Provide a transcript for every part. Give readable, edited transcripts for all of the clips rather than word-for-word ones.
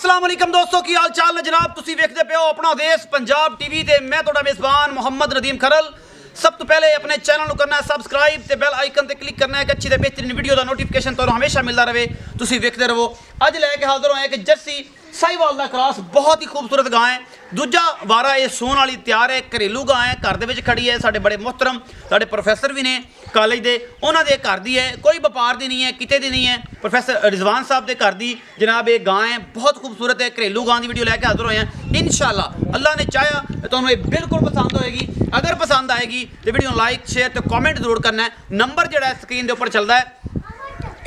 अस्सलाम वालेकुम दोस्तों की हाल चाल है जनाब। तुसी वेखदे पे हो अपना देश पंजाब टीवी ते मैं तुहाडा मेज़बान मोहम्मद नदीम खरल। सब तो पहले अपने चैनल को करना है सबसक्राइब ते बेल आइकन ते क्लिक करना है कि अच्छी ते बेहतरीन वीडियो का नोटिफिकेशन तुहानू हमेशा मिलता रहे। तुसी वेखदे रहो। अज लैके हाजिर होए कि जर्सी साहिवाल दा क्रॉस बहुत ही खूबसूरत गां है। दूजा वारा ये सोन वाली तैयार है। घरेलू गां है, घर दे विच खड़ी है। साडे बड़े मोहतरम साडे प्रोफैसर भी ने कॉलेज दे, उन्हां दे घर दी है, कोई व्यापार दी नहीं है, किते दी नहीं है। प्रोफैसर रिजवान साहब के घर दी जनाब ये गां है, बहुत खूबसूरत है। घरेलू गां की वीडियो लैके हाजिर होए हैं। इंशाअल्लाह अल्लाह ने चाहा तो तुहानू ये बिल्कुल पसंद होएगी। अगर पसंद आएगी तो वीडियो लाइक शेयर तो कॉमेंट जरूर करना है। नंबर जो है स्क्रीन के उपर चलता है,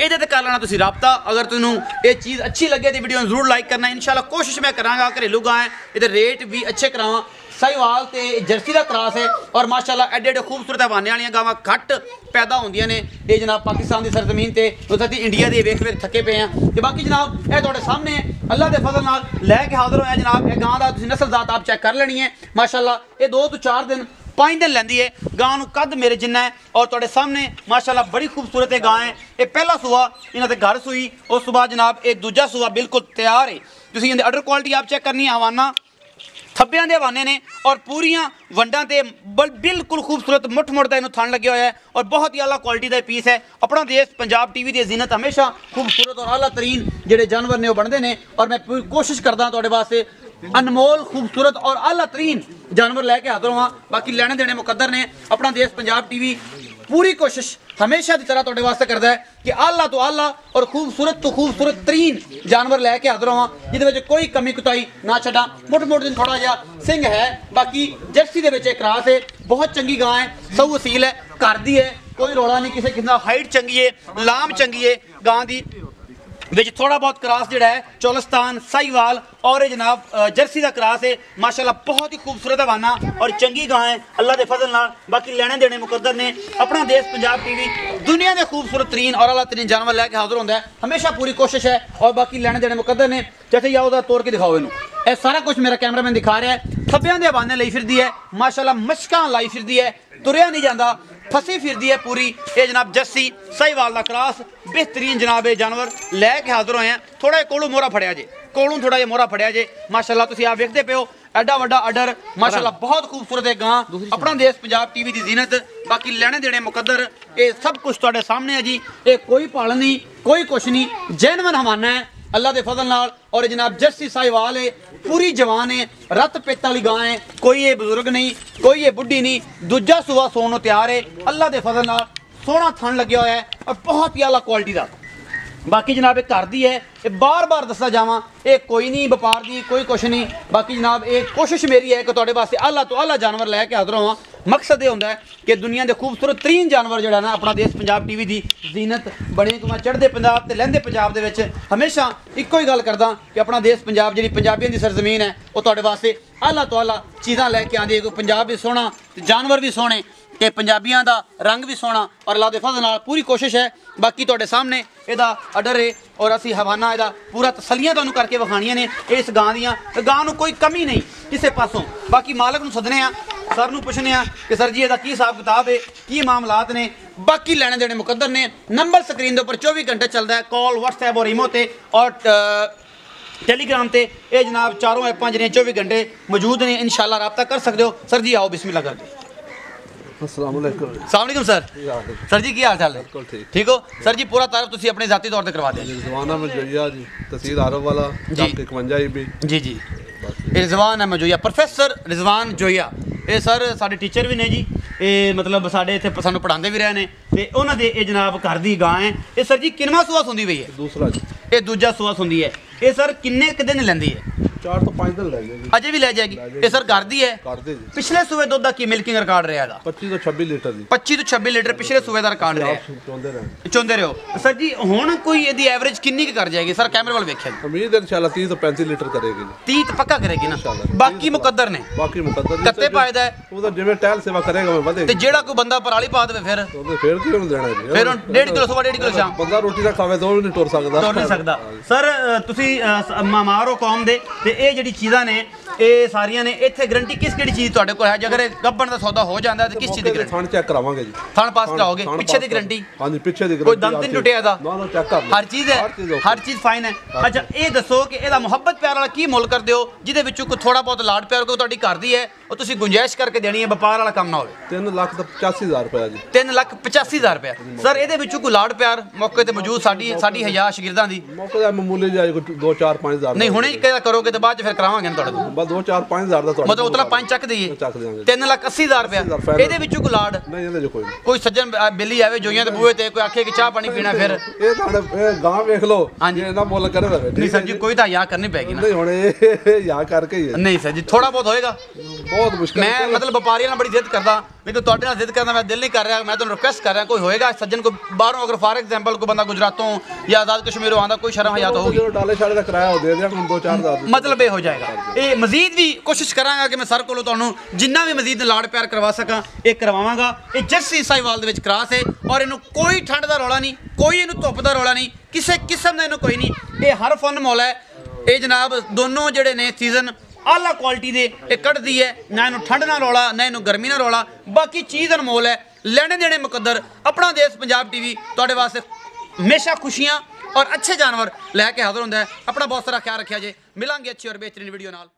ये कर लेना तुसी राबता। अगर तुहानू ये चीज़ अच्छी लगे तो वीडियो जरूर लाइक करना। इंशाल्लाह कोशिश मैं कराँगा। घरेलू गां है, ये रेट भी अच्छे करावां। साहिवाल ते जर्सी का क्रॉस है और माशाल्लाह एडे एडे खूबसूरत हवाने वाली गावां घट पैदा होंदियां ने। ये जनाब पाकिस्तान की सरजमीन ते उधर इंडिया के वेख वेख थके पे हैं। ते बाकी जनाब ये तुहाडे सामने अल्लाह के फजल नाल लैके हाजिर होया जनाब। ये गां दा तुसी नस्ल जात आप चेक कर लेनी है। माशाल्लाह ये 2 तो 4 दिन 5 दिन लैंदी है। गां नू कद मेरे जिन्ना है और तुहाडे सामने माशाल्लाह बड़ी खूबसूरत है गां है। ये पहला सूआ इन्हां दे घर सूई, उस तो बाद जनाब एक दूजा सूआ बिल्कुल तैयार है। तुसीं इहदी अडर क्वालिटी आप चेक करनी है। हवाना थब्बियां दे हवाने ने और पूरियां वंडां ते बिल्कुल खूबसूरत मुठ मुठ दा इहनूं थन लग्या होया है और बहुत ही आला क्वालिटी का पीस है। अपना देश पंजाब टीवी की जीनत हमेशा खूबसूरत और आला तरीन जिहड़े जानवर ने वो बनते हैं और मैं पूरी कोशिश करदा तुहाडे वास्ते अनमोल खूबसूरत और आला तरीन जानवर लैके हाजिर होवां। बाकी लैने देने मुकद्दर ने। अपना देश पंजाब टीवी पूरी कोशिश हमेशा की तरह तुहाडे वास्ते करता है कि आला तो आला और खूबसूरत तो खूबसूरत तरीन जानवर लैके हाजिर होवां, जिहदे कोई कमी कुताई ना छड्डां। मुठ मुठ दिन थोड़ा जिहा सिंह है, बाकी जर्सी दे विच एक क्रॉस है। बहुत चंगी गां है, सऊ असील है, घर दी है, कोई रौला नहीं। किसी कितना हाइट चंगी है, लाम चंगी है गां दी। विच थोड़ा बहुत क्रॉस जिहड़ा है चोलिस्तान साहिवाल और ये जनाब जर्सी का क्रॉस है। माशाल्लाह बहुत ही खूबसूरत हवाना और चंगी गां है अल्लाह के फजल नाल। बाकी लेने देने मुकद्दर ने। अपना देश पंजाब टीवी दुनिया के खूबसूरत तरीन और आला तरीन जानवर लैके हाजिर होंदा है। हमेशा पूरी कोशिश है और बाकी लेने देने मुकद्दर ने। जैसे या उदा तोड़ के दिखाओ इनू। यह सारा कुछ मेरा कैमरामैन दिखा रहा है। थब्बियां दे हवाने लई फिरदी है, माशाल्लाह मशकां लाई फिरदी है, तुरिया नहीं जाता, फसी फिरदी है पूरी। ये जनाब जर्सी साहिवाल का क्रॉस बेहतरीन जनाब ये जानवर लैके हाजिर होए हैं। थोड़ा कोलू मोहरा फड़िया जे, कोलू थोड़ा जिहा मोहरा फड़िया जे। माशाल्लाह तुसीं आप वेखदे पे हो एडा वड्डा अडर, माशाल्लाह बहुत खूबसूरत है गां। अपना देश पंजाब टीवी की जीनत। बाकी लेने देने मुकद्दर ये सब कुछ तुहाडे सामने है जी। ये कोई पाल नहीं, कोई कुछ नहीं, जेनवन हवाना है अल्लाह के फजल नाल। और जनाब जर्सी साहिवाल है, पूरी जवान है, रत पित्त वाली गां है। कोई ये बुजुर्ग नहीं, कोई ये बुढ़ी नहीं। दूजा सुबह सोन तैयार है अल्लाह के फजल नाल। सोहना थन लग्या होया है और बहुत ही आला क्वालिटी का। बाकी जनाब एक घर दी है, ये बार बार दसदा जावां, ये कोई नहीं व्यापार दी, कोई कुछ नहीं। बाकी जनाब एक कोशिश मेरी है कि तुहाडे वास्ते आला तो आला जानवर लैके हाजिर होवां। मकसद ये होंदा है कि दुनिया के खूबसूरत तरीन जानवर जो ना अपना देश पंजाब टीवी की जीनत बने। कि मैं चढ़ते पंजाब ते लहंदे पंजाब दे विच हमेशा इक्को ही गल करदा कि अपना देश पंजाब जी पंजाबियों की सरजमीन है, वो तुहाडे वास्ते आला तो आला चीज़ां लैके आंदी है। पंजाब भी सोहना, जानवर भी सोहने, कि पंजाबियों का रंग भी सोहना और अल्लाह के फजल नाल पूरी कोशिश है। बाकी तुहाडे सामने इहदा अडर है और असी हवाना इहदा पूरा तसलियां तुहानूं करके विखाणियां ने इस गां दियां। गां नूं कोई कमी नहीं किसी पासों। बाकी मालक नूं सदने आ, सर नूं पुछने आ कि सर जी इहदा की हिसाब किताब है, की मामलात ने। बाकी लेने देने मुकद्दर ने। नंबर स्क्रीन के उपर 24 घंटे चलता है, कॉल व्हाट्सएप और ईमो ते और टेलीग्राम ते ये जनाब चारों ऐपां जिहड़ियां 24 घंटे मौजूद ने। इंशाअल्लाह रब्ता कर सकते हो। सर जी आओ बिस्मिल्लाह कर दो। अस्सलाम वालेकुम सर। सर जी की हाल चाल है? ठीक हो सर जी? पूरा तारफ तुसी अपने जाती तौर पर करवा दें। रिजवान अहमद जोया जी, तहसील आरव वाला जी, 51 भी जी जी। रिजवान अहमद जोया, प्रोफैसर रिजवान जोया ये सर साडे टीचर भी ने जी। ये मतलब साडे इत्थे सानूं पढ़ाते भी रहे ने ते उन्हां दे ये जनाब घर दी गां है। ये सर जी किनवा सूआ सुंदी पई है? दूसरा जी। ये दूजा सूआ सुंदी है। ये सर किन्ने क दिन लैंदी है? 4 तो 5 दिन ले जाएगी, अजे भी ले जाएगी। ये सर घर दी है। पिछले सूबे दुध का की मिल्किंग रिकॉर्ड रहा है? 25 तो 26 लीटर जी। 25 तो 26 लीटर पिछले सूबे का रिकॉर्ड रहा है। चौंदे रहो सर जी। हुण कोई इहदी एवरेज किन्नी कर जाएगी सर? कैमरे वाल वेख्या जी। उम्मीद है इंशाल्लाह 30 तो 35 लीटर करेगी। 30 तो पक्का करेगी ना? बाकी मुकद्दर ने, बाकी मुकद्दर कत्ते पायदा है वो तो जिवें टहल सेवा करेगा मैं बढ़ेगी। ते जेड़ा कोई बंदा पराली पा देवे फिर की होने देना जी? फिर 1.5 किलो सुबह 1.5 किलो शाम बंदा रोटी ना खावे तो नहीं टुर सकदा। टुर नहीं सकदा। सर तुसी मामार हो कौम दे ते ये जेड़ी चीज़ां ने ਇਹ ਸਾਰੀਆਂ ਨੇ ਇੱਥੇ ਗਾਰੰਟੀ ਕਿਹੜੀ ਚੀਜ਼ ਤੁਹਾਡੇ ਕੋਲ ਹੈ? ਜੇ ਅਗਰ ਗੱਬਣ ਦਾ ਸੌਦਾ ਹੋ ਜਾਂਦਾ ਤੇ ਕਿਸ ਚੀਜ਼ ਦੀ ਗਾਰੰਟੀ? ਥਣ ਚੈੱਕ ਕਰਾਵਾਂਗੇ ਜੀ। ਥਣ ਪਾਸ ਕਰਾਓਗੇ? ਪਿੱਛੇ ਦੀ ਗਾਰੰਟੀ? ਹਾਂਜੀ ਪਿੱਛੇ ਦੀ ਗਾਰੰਟੀ। ਕੋਈ ਦੰਦ ਨਹੀਂ ਟੁੱਟਿਆ ਇਹਦਾ? ਨਾ ਚੈੱਕ ਕਰ ਲਓ। ਹਰ ਚੀਜ਼ ਹੈ, ਹਰ ਚੀਜ਼ ਫਾਈਨ ਹੈ। ਅੱਛਾ ਇਹ ਦੱਸੋ ਕਿ ਇਹਦਾ ਮੁਹੱਬਤ ਪਿਆਰ ਵਾਲਾ ਕੀ ਮੁੱਲ ਕਰਦੇ ਹੋ ਜਿਹਦੇ ਵਿੱਚੋਂ ਕੋਈ ਥੋੜਾ ਬਹੁਤ ਲਾਡ ਪਿਆਰ ਕੋਈ ਤੁਹਾਡੀ ਘਰ ਦੀ ਹੈ ਉਹ ਤੁਸੀਂ ਗੁੰਜਾਇਸ਼ ਕਰਕੇ ਦੇਣੀ ਹੈ, ਵਪਾਰ ਵਾਲਾ ਕੰਮ ਨਾ ਹੋਵੇ? 3,85,000 ਰੁਪਏ ਜੀ। 3,85,000 ਰੁਪਏ। ਸਰ ਇਹਦੇ ਵਿੱਚੋਂ ਕੋਈ ਲਾਡ ਪਿਆਰ ਮੌਕੇ ਤੇ ਮੌਜੂਦ ਸਾਡੀ ਹਜ਼ਾਰ ਸ਼ਾਗਿਰਦਾਂ ਦੀ? ਮੌਕੇ ਦਾ ਮਾਮੂਲੀ ਜਿਹਾ 2-4-5,000 ਨਹੀਂ ਹੁਣੇ ਕਿਹਦਾ ਕਰੋਗੇ ਤੇ ਬਾਅਦ ਚ ਫਿਰ ਕਰਾਵਾਂਗੇ ਨਾ ਤੁਹਾਡੇ ਤੋਂ। ਬਸ 2-4-5,000 ਦਾ ਤੁਹਾਡਾ ਮਤਲਬ ਉਤਲਾ 5 ਚੱਕ ਦਈਏ? ਚੱਕ ਦਿਆਂਗੇ। 3,80,000 ਰੁਪਏ। ਇਹਦੇ ਵਿੱਚੋਂ ਕੋਈ ਲਾਡ ਨਹੀਂ? ਇਹਦੇ ਚ ਕੋਈ ਨਹੀਂ। ਕੋਈ ਸੱਜਣ ਬੇਲੀ ਆਵੇ ਜੋਈਆਂ ਦੇ ਬੂਹੇ ਤੇ ਕੋਈ ਆਖੇ ਕਿ ਚਾਹ ਪਾਣੀ ਪੀਣਾ ਫਿਰ ਇਹ ਤੁਹਾਡੇ ਗਾਂ ਵੇਖ ਲਓ। ਹਾਂਜੀ। ਇਹਦਾ ਮੁੱਲ ਕਰੇ ਤਾਂ ਨਹੀਂ ਸਰ ਜੀ ਕੋਈ ਤਾਂ ਯਾ ਕਰਨੀ ਪੈਗੀ ਨਾ। ਨਹੀਂ ਹੁਣ ਇਹ ਯਾ ਕਰਕੇ ਹੀ ਹੈ। ਨਹੀਂ ਸਰ ਜੀ ਥੋੜਾ ਬਹੁਤ ਹੋਏਗਾ। ਬਹੁਤ ਮੁਸ਼ਕਿਲ। ਮੈਂ ਮਤਲਬ ਵਪਾਰੀਆਂ ਨਾਲ ਬੜੀ ਜ਼ਿੱਦ ਕਰਦਾ ਲੇਕਿਨ ਤੁਹਾਡੇ ਨਾਲ ਜ਼ਿੱਦ ਕਰਨਾ ਮੈਂ ਦਿਲ ਨਹੀਂ ਕਰ ਰਿਹਾ। ਮੈਂ ਤੁਹਾਨੂੰ ਰਿਕੁਐਸਟ ਕਰ ਰਿਹਾ ਕੋਈ ਹੋਏਗਾ ਸੱਜਣ ਕੋਈ ਬਾਹਰੋਂ ਅਗਰ ਫਾਰ ਐਗਜ਼ਾਮਪਲ ਕੋਈ ਬੰਦਾ ਗੁਜਰਾਤੋਂ ਜਾਂ ਆਜ਼ਾਦ ਕਸ਼ਮੀਰੋਂ ਆਉਂਦਾ ਕੋਈ ਸ਼ਰਮ ਹਯਾ ਤਾਂ ਹੋਊਗੀ। ਜਦੋਂ ਡਾਲੇ ਛਾੜੇ ਦਾ ਕਿਰਾਇਆ ਉਹ ਦੇ ਦਿਆਂ ਹੁਣ 2-4,000 ਮਤਲਬ ਇਹ ਹੋ ਜਾਏਗਾ। ਇਹ ਮਜ਼ੀਦ ਵੀ ਕੋਸ਼ਿਸ਼ ਕਰਾਂਗਾ ਕਿ ਮੈਂ ਸਰ ਕੋਲੋਂ ਤੁਹਾਨੂੰ ਜਿੰਨਾ ਵੀ ਮਜ਼ੀਦ ਲਾੜ ਪਿਆਰ ਕਰਵਾ ਸਕਾਂ ਇਹ ਕਰਵਾਵਾਂਗਾ। ਇਹ ਜਰਸੀ ਸਾਈਵਾਲ ਦੇ ਵਿੱਚ ਕਰਾਸ ਹੈ ਔਰ ਇਹਨੂੰ ਕੋਈ ਠੰਡ ਦਾ ਰੌਲਾ ਨਹੀਂ, ਕੋਈ ਇਹਨੂੰ ਧੁੱਪ ਦਾ ਰੌਲਾ ਨਹੀਂ, ਕਿਸੇ ਕਿਸਮ ਦਾ ਇਹਨੂੰ ਕੋਈ ਨਹੀਂ। ਇਹ ਹਰ ਫਨ ਮੌਲ ਹੈ। ਇਹ ਜਨਾਬ ਦੋਨੋਂ ਜਿਹੜੇ ਨੇ ਸੀਜ਼ਨ ਆਲਾ ਕੁਆਲਿਟੀ ਦੇ ਇਹ ਕੱਢਦੀ ਹੈ, ਨਾ ਇਹਨੂੰ ਠੰਡ ਨਾਲ ਰੌਲਾ ਨਾ ਇਹਨੂੰ ਗਰਮੀ ਨਾਲ ਰੌਲਾ। ਬਾਕੀ ਚੀਜ਼ ਅਨਮੋਲ ਹੈ। ਲੈਣੇ ਦੇਣੇ ਮੁਕੱਦਰ। ਆਪਣਾ ਦੇਸ਼ ਪੰਜਾਬ ਟੀਵੀ ਤੁਹਾਡੇ ਵਾਸਤੇ ਹਮੇਸ਼ਾ ਖੁਸ਼ੀਆਂ ਔਰ ਅੱਛੇ ਜਾਨਵਰ ਲੈ ਕੇ ਹਾਜ਼ਰ ਹੁੰਦਾ ਹੈ। ਆਪਣਾ ਬਹੁਤ ਸਾਰਾ ਖਿਆਲ ਰੱਖਿਆ ਜੇ। ਮਿਲਾਂਗੇ ਅੱਛੀ ਔਰ ਬਿਹਤਰੀਨ ਵੀਡੀਓ ਨਾਲ।